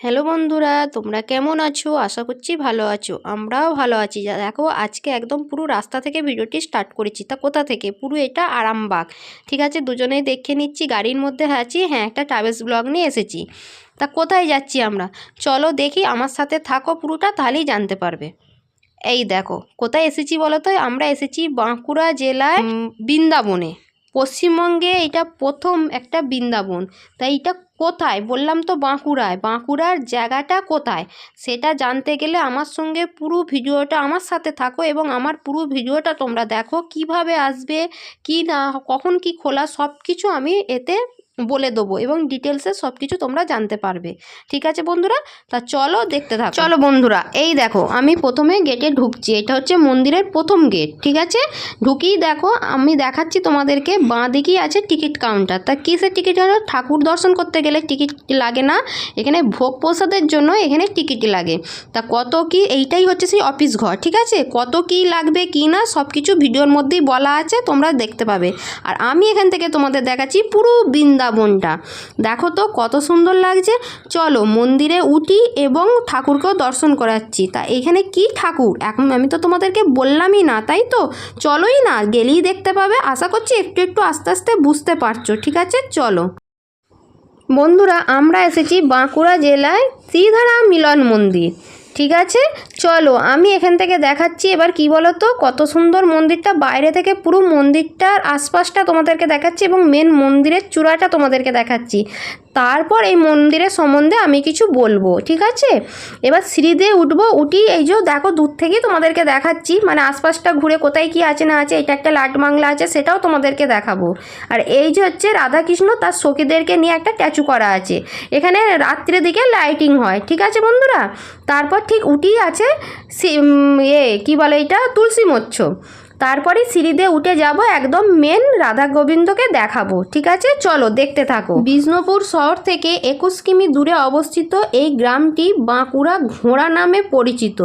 Hello বন্ধুরা, তোমরা কেমন আছো? আশা করছি ভালো আছো। আমরাও ভালো আছি। দেখো, আজকে একদম পুরো রাস্তা থেকে ভিডিওটি স্টার্ট করেছি। তা কোথা থেকে? পুরো এটা আরামবাগ। ঠিক আছে, দুজনেই দেখে নিচ্ছি। গাড়ির মধ্যে আছি, হ্যাঁ, একটা ট্রাভেলস ব্লগ নিয়ে এসেছি। তা কোথায় যাচ্ছি আমরা? চলো দেখি, আমার সাথে থাকো পুরোটা, তাহলেই জানতে পারবে। এই দেখো কোথায় এসেছি বলো তো। আমরা এসেছি বাঁকুড়া জেলায় বৃন্দাবনে। পশ্চিমবঙ্গে এটা প্রথম একটা বৃন্দাবন। তাই এটা কোথায় বললাম তো, বাঁকুড়ায়। বাঁকুড়ার জায়গাটা কোথায় সেটা জানতে গেলে আমার সঙ্গে পুরো ভিডিওটা, আমার সাথে থাকো এবং আমার পুরো ভিডিওটা তোমরা দেখো। কিভাবে আসবে, কি না, কখন কি খোলা, সব কিছু আমি এতে বলে দেবো এবং ডিটেলসে সব কিছু তোমরা জানতে পারবে। ঠিক আছে বন্ধুরা, তা চলো দেখতে থাকো। চলো বন্ধুরা, এই দেখো আমি প্রথমে গেটে ঢুকছি। এটা হচ্ছে মন্দিরের প্রথম গেট। ঠিক আছে, ঢুকিয়ে দেখো, আমি দেখাচ্ছি তোমাদেরকে। বাঁ দিকেই আছে টিকিট কাউন্টার। তা কিসের টিকিট হলো? ঠাকুর দর্শন করতে গেলে টিকিট লাগে না, এখানে ভোগ প্রসাদের জন্য এখানে টিকিট লাগে। তা কত কি, এইটাই হচ্ছে সেই অফিস ঘর। ঠিক আছে, কত কি লাগবে কি না সব কিছু ভিডিওর মধ্যেই বলা আছে, তোমরা দেখতে পাবে। আর আমি এখান থেকে তোমাদের দেখাচ্ছি পুরো বৃন্দাবনটা। দেখো তো কত সুন্দর লাগছে। চলো মন্দিরে উঠি এবং ঠাকুরকেও দর্শন করাচ্ছি। তা এখানে কি ঠাকুর এখন আমি তো তোমাদেরকে বললামই না, তাই তো চলোই না, গেলেই দেখতে পাবে। আশা করছি একটু একটু আস্তে আস্তে বুঝতে পারছো। ঠিক আছে, চলো বন্ধুরা, আমরা এসেছি বাঁকুড়া জেলায় শ্রীধারা মিলন মন্দির। ঠিক আছে, চলো আমি এখান থেকে দেখাচ্ছি। এবার কি বলো তো, কত সুন্দর মন্দিরটা। বাইরে থেকে পুরো মন্দিরটার আশপাশটা তোমাদেরকে দেখাচ্ছি এবং মেন মন্দিরের চূড়াটা তোমাদেরকে দেখাচ্ছি। তারপর এই মন্দিরের সম্বন্ধে আমি কিছু বলবো। ঠিক আছে, এবার সিঁড়ি দিয়ে উঠবো। উঠি, এই যে দেখো দূর থেকেই তোমাদেরকে দেখাচ্ছি, মানে আশপাশটা ঘুরে কোথায় কি আছে না আছে। এটা একটা লাট বাংলা আছে, সেটাও তোমাদেরকে দেখাবো। আর এই যে হচ্ছে রাধাকৃষ্ণ তার সখীদেরকে নিয়ে একটা স্ট্যাচু করা আছে। এখানে রাত্রের দিকে লাইটিং হয়। ঠিক আছে বন্ধুরা, তারপর ঠিক উঠি আছে কি বলে এটা, তুলসী মচ্ছ। তারপরে সিঁড়ি দিয়ে উঠে যাব, একদম মেন রাধা গোবিন্দকে দেখাবো। ঠিক আছে, চলো দেখতে থাকো। বিষ্ণুপুর শহর থেকে 21 কিমি দূরে অবস্থিত এই গ্রামটি বাঁকুড়া ঘোড়া নামে পরিচিত।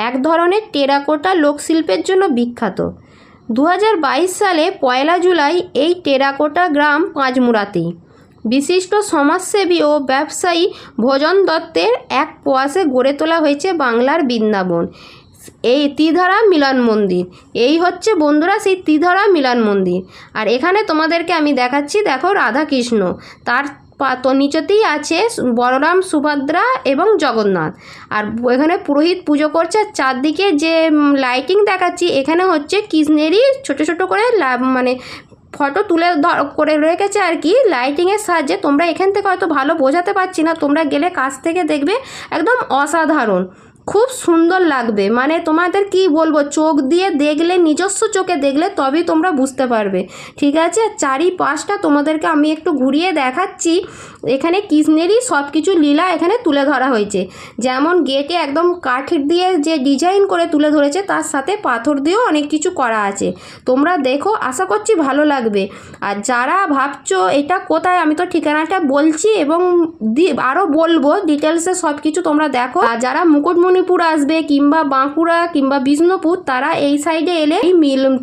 এক ধরনের টেরাকোটা লোকশিল্পের জন্য বিখ্যাত। 2022 সালে 1 জুলাই এই টেরাকোটা গ্রাম পাঁচমুড়াতেই বিশিষ্ট সমাজসেবী ও ব্যবসায়ী ভোজন দত্তের এক প্রয়াসে গড়ে তোলা হয়েছে বাংলার বৃন্দাবন, এই ত্রিধারা মিলন মন্দির। এই হচ্ছে বন্ধুরা সেই ত্রিধারা মিলন মন্দির। আর এখানে তোমাদেরকে আমি দেখাচ্ছি, দেখো রাধাকৃষ্ণ, তার তো নিচেতেই আছে বলরাম, সুভদ্রা এবং জগন্নাথ। আর এখানে পুরোহিত পুজো করছে। চারদিকে যে লাইটিং দেখাচ্ছি, এখানে হচ্ছে কৃষ্ণেরই ছোট ছোট করে মানে ফটো তুলে করে রেখেছে আর কি, লাইটিংয়ের সাহায্যে। তোমরা এখান থেকে হয়তো ভালো বোঝাতে পারছি না, তোমরা গেলে কাছ থেকে দেখবে, একদম অসাধারণ, খুব সুন্দর লাগবে। মানে তোমাদের কি বলবো, চোখ দিয়ে দেখলে, নিজস্ব চোখে দেখলে তবেই তোমরা বুঝতে পারবে। ঠিক আছে, চারিপাশটা তোমাদেরকে আমি একটু ঘুরিয়ে দেখাচ্ছি। এখানে কৃষ্ণেরই সব কিছু লীলা এখানে তুলে ধরা হয়েছে। যেমন গেটে একদম কাঠ দিয়ে যে ডিজাইন করে তুলে ধরেছে, তার সাথে পাথর দিয়েও অনেক কিছু করা আছে। তোমরা দেখো, আশা করছি ভালো লাগবে। আর যারা ভাবছো এটা কোথায়, আমি তো ঠিকানাটা বলছি এবং আরও বলবো ডিটেলসে সব কিছু, তোমরা দেখো। আর যারা মুকুটমণিপুর আসবে কিংবা বাঁকুড়া কিংবা বিষ্ণুপুর, তারা এই সাইডে এলে এই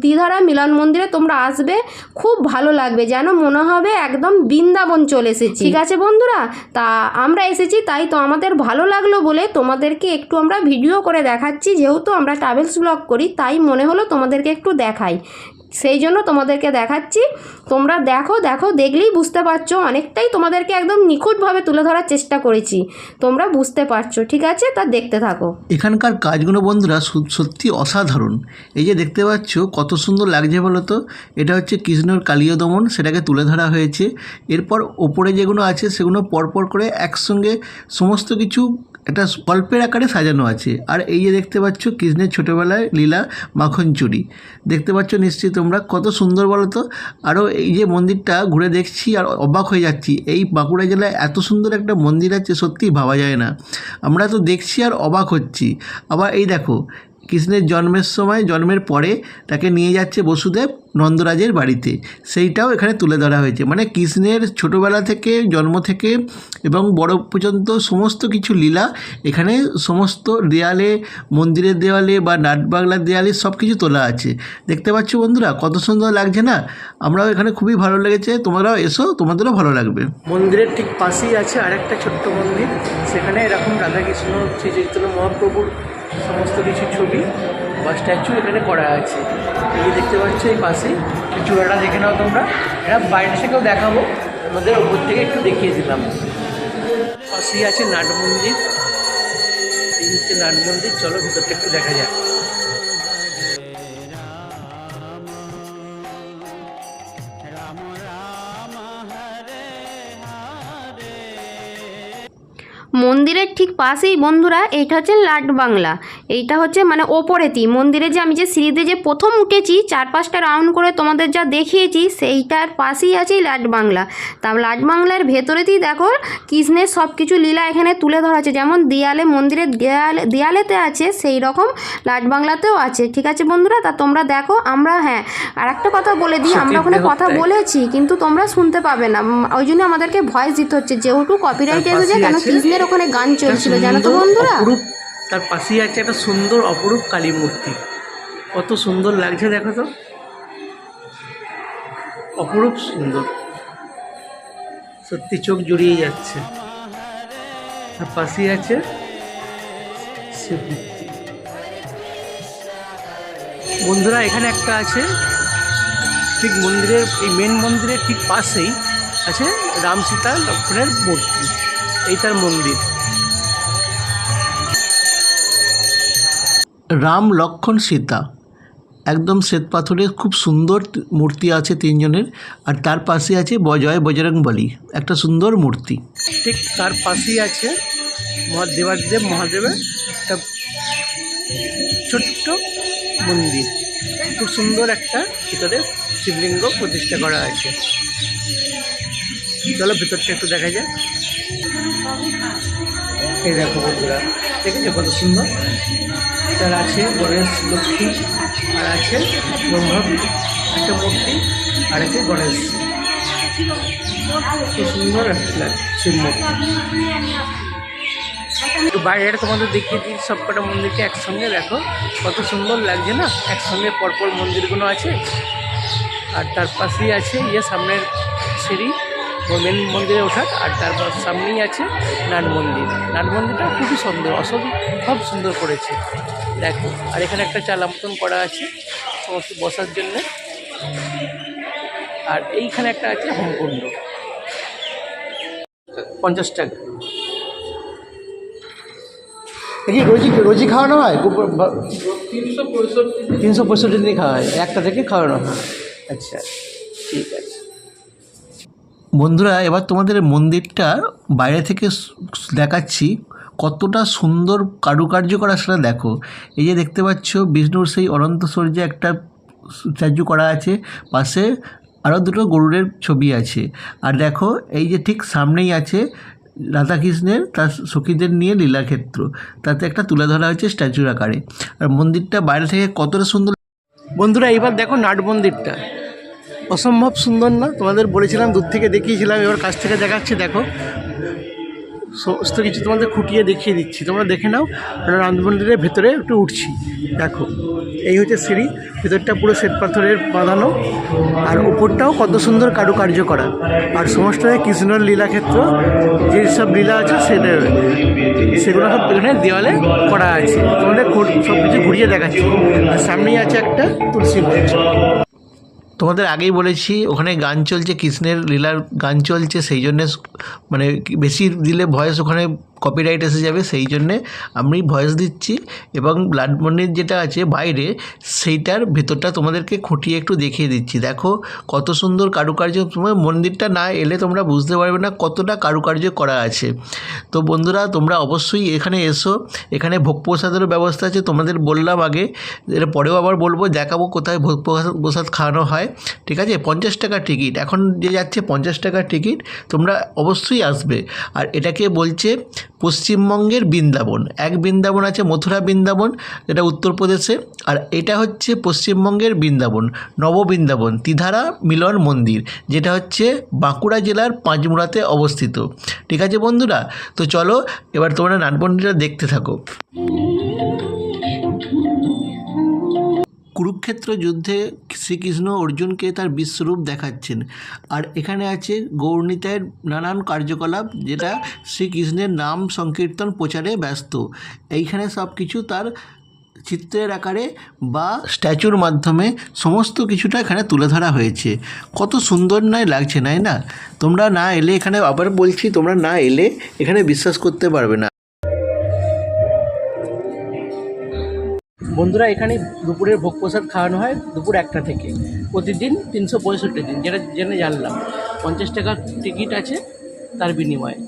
ত্রিধারা মিলন মন্দিরে তোমরা আসবে, খুব ভালো লাগবে, যেন মনে হবে একদম বৃন্দাবন চলে এসেছি। ঠিক আছে বন্ধুরা, তা আমরা এসেছি, তাই তো আমাদের ভালো লাগলো বলে তোমাদেরকে একটু আমরা ভিডিও করে দেখাচ্ছি। যেহেতু আমরা ট্রাভেলস ব্লগ করি, তাই মনে হলো তোমাদেরকে একটু দেখাই, সেই জন্য তোমাদেরকে দেখাচ্ছি। তোমরা দেখো, দেখলেই বুঝতে পারছো, অনেকটাই তোমাদেরকে একদম নিখুঁতভাবে তুলে ধরার চেষ্টা করেছি, তোমরা বুঝতে পারছো। ঠিক আছে, তা দেখতে থাকো। এখানকার কাজগুলো বন্ধুরা সত্যি অসাধারণ। এই যে দেখতে পাচ্ছ কত সুন্দর লাগছে বলো তো। এটা হচ্ছে কৃষ্ণর কালীয় দমন, সেটাকে তুলে ধরা হয়েছে। এরপর ওপরে যেগুলো আছে সেগুলো পরপর করে একসঙ্গে সমস্ত কিছু একটা গল্পের আকারে সাজানো আছে। আর এই যে দেখতে পাচ্ছ কৃষ্ণের ছোটোবেলায় লীলা মাখন চুরি, দেখতে পাচ্ছ নিশ্চয়ই তোমরা, কত সুন্দর বলো তো। আরও এই যে মন্দিরটা ঘুরে দেখছি আর অবাক হয়ে যাচ্ছি, এই বাঁকুড়া জেলায় এত সুন্দর একটা মন্দির আছে, সত্যিই ভাবা যায় না। আমরা তো দেখছি আর অবাক হচ্ছি। আবার এই দেখো, কৃষ্ণের জন্মের সময়, জন্মের পরে তাকে নিয়ে যাচ্ছে বসুদেব নন্দরাজের বাড়িতে, সেইটাও এখানে তুলে ধরা হয়েছে। মানে কৃষ্ণের ছোটোবেলা থেকে, জন্ম থেকে এবং বড় পর্যন্ত সমস্ত কিছু লীলা এখানে সমস্ত দেয়ালে, মন্দিরের দেওয়ালে বা নাটবাংলার দেয়ালে সব কিছু তোলা আছে। দেখতে পাচ্ছ বন্ধুরা, কত সুন্দর লাগছে না? আমরাও এখানে খুবই ভালো লেগেছে, তোমরাও এসো, তোমাদেরও ভালো লাগবে। মন্দিরের ঠিক পাশেই আছে আরেকটা ছোট্ট মন্দির, সেখানে এরকম রাধাকৃষ্ণ, শ্রী চৈতন্য মহাপ্রভুর সমস্ত কিছু ছবি বা স্ট্যাচু এখানে করা আছে। এই দেখতে পাচ্ছ এই পাশেই, চূড়াটা দেখে নাও তোমরা। এটা বাইরে থেকেও দেখাবো, আমাদের ওপর থেকে একটু দেখিয়ে দিলাম। পাশেই আছে নাট মন্দির, এই হচ্ছে নাট মন্দির। চলো ভিতরটা একটু দেখা যাক। মন্দিরের ঠিক পাশেই বন্ধুরা এইটা হচ্ছে লাট বাংলা। এইটা হচ্ছে মানে ওপরেতেই মন্দিরে যে আমি যে সিঁড়িতে যে প্রথম উঠেছি 4-5টা রাউন্ড করে তোমাদের যা দেখিয়েছি, সেইটার পাশেই আছে লাট বাংলা। তা লাট বাংলার ভেতরেতেই দেখো কৃষ্ণের সব কিছু লীলা এখানে তুলে ধরা আছে, যেমন দেয়ালে, মন্দিরের দেয়ালেতে আছে সেই রকম লাট বাংলাতেও আছে। ঠিক আছে বন্ধুরা, তা তোমরা দেখো। আমরা আর একটা কথা বলে দিই, আমরা ওখানে কথা বলেছি কিন্তু তোমরা শুনতে পাবে না, ওই জন্য আমাদেরকে ভয়েস দিতে হচ্ছে, যেহেতু কপিরাইট এসেছে। কেন কৃষ্ণের ওখানে গান চলছিল জানো তো বন্ধুরা। তার পাশেই আছে একটা সুন্দর অপরূপ কালী মূর্তি, কত সুন্দর লাগছে দেখো তো, অপরূপ সুন্দর, সত্যি চোখ জুড়িয়ে যাচ্ছে। তার পাশেই আছে শিবমূর্তি। বন্ধুরা এখানে একটা আছে, ঠিক মন্দিরের এই মেন মন্দিরের ঠিক পাশেই আছে রাম সীতা লক্ষ্মণের মূর্তি, এই তার মন্দির। রাম, লক্ষ্মণ, সীতা একদম শ্বেত পাথরের খুব সুন্দর মূর্তি আছে তিনজনের। আর তার পাশে আছে জয় বজরংবলী, একটা সুন্দর মূর্তি। ঠিক তার পাশেই আছে মহাদেবের একটা ছোট্ট মন্দির, খুব সুন্দর একটা ভিতরে শিবলিঙ্গ প্রতিষ্ঠা করা আছে। চলো ভিতরটা একটু দেখা যায়। এই দেখো বন্ধুরা, দেখেছো কত সুন্দর। তার আছে গণেশ, লক্ষ্মী, আর আছে ব্রহ্মার একটা মূর্তি, আর আছে গণেশ। খুব সুন্দর একটা শিব মূর্তি। একটু বাইরে তোমাদের দেখিয়ে দিই সবকটা মন্দিরকে একসঙ্গে, দেখো কত সুন্দর লাগছে না? একসঙ্গে পরপর মন্দিরগুলো আছে। আর তার পাশেই আছে সামনের সিঁড়ি মেন মন্দিরে ওঠার, আর তারপর সামনেই আছে নাট মন্দির। নাট মন্দিরটা খুবই সুন্দর, খুব সুন্দর করেছে দেখো। আর এখানে একটা চালা মতন করা আছে সমস্ত বসার জন্যে। আর এইখানে একটা আছে হোমকুণ্ড, 50 টাকা। কি রোজই খাওয়ানো হয়? 365 দিনই খাওয়া হয়, একটা থেকে খাওয়ানো হয়। আচ্ছা ঠিক আছে বন্ধুরা, এবার তোমাদের মন্দিরটা বাইরে থেকে দেখাচ্ছি, কতটা সুন্দর কারুকার্য করা সেটা দেখো। এই যে দেখতে পাচ্ছ বিষ্ণুর সেই অনন্ত সূর্যে একটা স্ট্যাচু করা আছে, পাশে আরও দুটো গরুরের ছবি আছে। আর দেখো এই যে ঠিক সামনেই আছে রাধাকৃষ্ণের তার সখীদের নিয়ে লীলাক্ষেত্র, তাতে একটা তুলে ধরা হয়েছে স্ট্যাচুর আকারে। আর মন্দিরটা বাইরে থেকে কতটা সুন্দর। বন্ধুরা এবার দেখো নাট মন্দিরটা, অসম্ভব সুন্দর না? তোমাদের বলেছিলাম দূর থেকে দেখিয়েছিলাম, এবার কাছ থেকে দেখাচ্ছি। দেখো সমস্ত কিছু তোমাদের খুঁটিয়ে দেখিয়ে দিচ্ছি, তোমরা দেখে নাও। নাট মন্দিরের ভেতরে একটু উঠছি, দেখো এই হচ্ছে সিঁড়ি, ভেতরটা পুরো শ্বেত পাথরের বাঁধানো, আর উপরটাও কত সুন্দর কারুকার্য করা। আর সমস্ত কৃষ্ণের লীলাক্ষেত্র, যেসব লীলা আছে সেগুলো সব এখানে দেওয়ালে করা আছে। তোমাদের সব কিছু ঘুরিয়ে দেখাচ্ছি। আর সামনেই আছে একটা তুলসী মঞ্চ। তোমাদের আগেই বলেছি ওখানে গান চলছে, কৃষ্ণের লীলার গান চলছে, সেই জন্যে মানে বেশি দিলে ভয়েস ওখানে কপিরাইট এসে যাবে, সেই জন্যে আমি ভয়েস দিচ্ছি। এবং ব্লাড মন্দির যেটা আছে বাইরে, সেইটার ভেতরটা তোমাদেরকে খুঁটিয়ে একটু দেখিয়ে দিচ্ছি। দেখো কত সুন্দর কারুকার্য, তোমার মন্দিরটা না এলে তোমরা বুঝতে পারবে না কতটা কারুকার্য করা আছে। তো বন্ধুরা তোমরা অবশ্যই এখানে এসো, এখানে ভোগ প্রসাদেরও ব্যবস্থা আছে, তোমাদের বললাম আগে, এর পরেও আবার বলবো, দেখাবো কোথায় ভোগ প্রসাদ খাওয়ানো হয়। ঠিক আছে, 50 টাকা টিকিট, এখন যে যাচ্ছে 50 টাকার টিকিট, তোমরা অবশ্যই আসবে। আর এটাকে বলছে পশ্চিমবঙ্গের বৃন্দাবন। এক বৃন্দাবন আছে মথুরা বৃন্দাবন, যেটা উত্তরপ্রদেশে, আর এটা হচ্ছে পশ্চিমবঙ্গের বৃন্দাবন, নববৃন্দাবন ত্রিধারা মিলন মন্দির, যেটা হচ্ছে বাঁকুড়া জেলার পাঁচমুড়াতে অবস্থিত। ঠিক আছে বন্ধুরা, তো চলো এবার তোমরা নাটবন্দিটা দেখতে থাকো। কুরুক্ষেত্র যুদ্ধে শ্রীকৃষ্ণ অর্জুনকে তার বিশ্বরূপ দেখাচ্ছেন, আর এখানে আছে গৌরনীতায়ের নানান কার্যকলাপ, যেটা শ্রীকৃষ্ণের নাম সংকীর্তন প্রচারে ব্যস্ত। এইখানে সব কিছু তার চিত্রের আকারে বা স্ট্যাচুর মাধ্যমে সমস্ত কিছুটা এখানে তুলে ধরা হয়েছে। কত সুন্দর নয় লাগছে, নাই না? তোমরা না এলে এখানে, আবার বলছি, তোমরা না এলে এখানে বিশ্বাস করতে পারবে না। বন্ধুরা, এখানে দুপুরের ভোগ প্রসাদ খাওয়ানো হয় দুপুর 1টা থেকে, প্রতিদিন 365 দিন, যেটা জেনে জানলাম। 50 টাকা টিকিট আছে তার বিনিময়ে।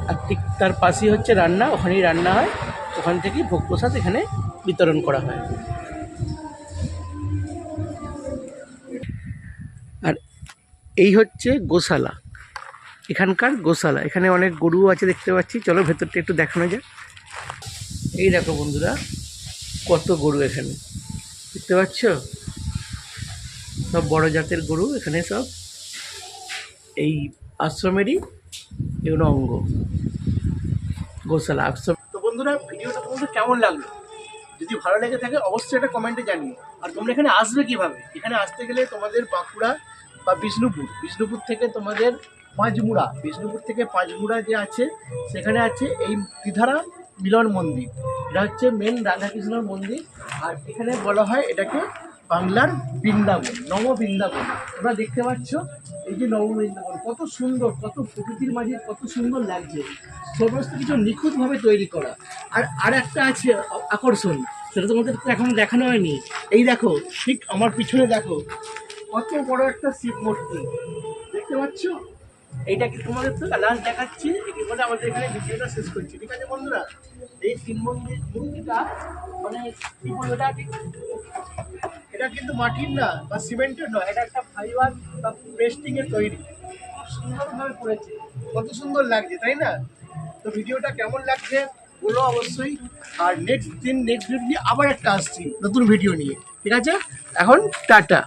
আর ঠিক তার পাশেই হচ্ছে রান্না, ওখানেই রান্না হয়, ওখান থেকেই ভোগ প্রসাদ এখানে বিতরণ করা হয়। আর এই হচ্ছে গোশালা, এখানকার গোশালা। এখানে অনেক গরু আছে দেখতে পাচ্ছি, চলো ভেতরটা একটু দেখানো যায়। এই দেখো বন্ধুরা, কত গরু এখানে দেখতে পাচ্ছ, সব বড় জাতের গরু এখানে সব এই আশ্রমেরই এগুলো অঙ্গ, গোশালা আশ্রম। তো বন্ধুরা, ভিডিওটা তোমাদের কেমন লাগলো? যদি ভালো লেগে থাকে অবশ্যই এটা কমেন্টে জানিও। আর তোমরা এখানে আসবে কিভাবে? এখানে আসতে গেলে তোমাদের বাঁকুড়া বা বিষ্ণুপুর থেকে তোমাদের পাঁচমুড়া যে আছে, সেখানে আছে এই ত্রিধারা মিলন মন্দির। এটা হচ্ছে মেন রাধাকৃষ্ণর মন্দির, আর এখানে বলা হয় এটাকে বাংলার বৃন্দাবন, নববৃন্দাবন। তোমরা দেখতে পাচ্ছ এই যে নববৃন্দাবন, কত সুন্দর, কত প্রকৃতির মাঝে কত সুন্দর লাগছে, সমস্ত কিছু নিখুঁতভাবে তৈরি করা। আর একটা আছে আকর্ষণ, সেটা তোমাদের তো এখন দেখানো হয়নি। এই দেখো, ঠিক আমার পিছনে দেখো, কত বড় একটা শিব মূর্তি দেখতে পাচ্ছ। এইটাকে তোমাদের তো লাস্ট দেখাচ্ছি, এটি বলে আমাদের এখানে ভিডিওটা শেষ করছি। ঠিক আছে বন্ধুরা, এই শিব মূর্তিটা মানে কি বলবো, এটা কিন্তু মাটির না বা সিমেন্টের নয়, এটা একটা ফাইবার বা পেস্টিং এর তৈরি, খুব সুন্দরভাবে করেছে, কত সুন্দর লাগছে, তাই না? তো ভিডিওটা কেমন লাগছে বলো অবশ্যই। আর নেক্সট ভিডিও নিয়ে আবার একটা আসছি, নতুন ভিডিও নিয়ে। ঠিক আছে, এখন টাটা।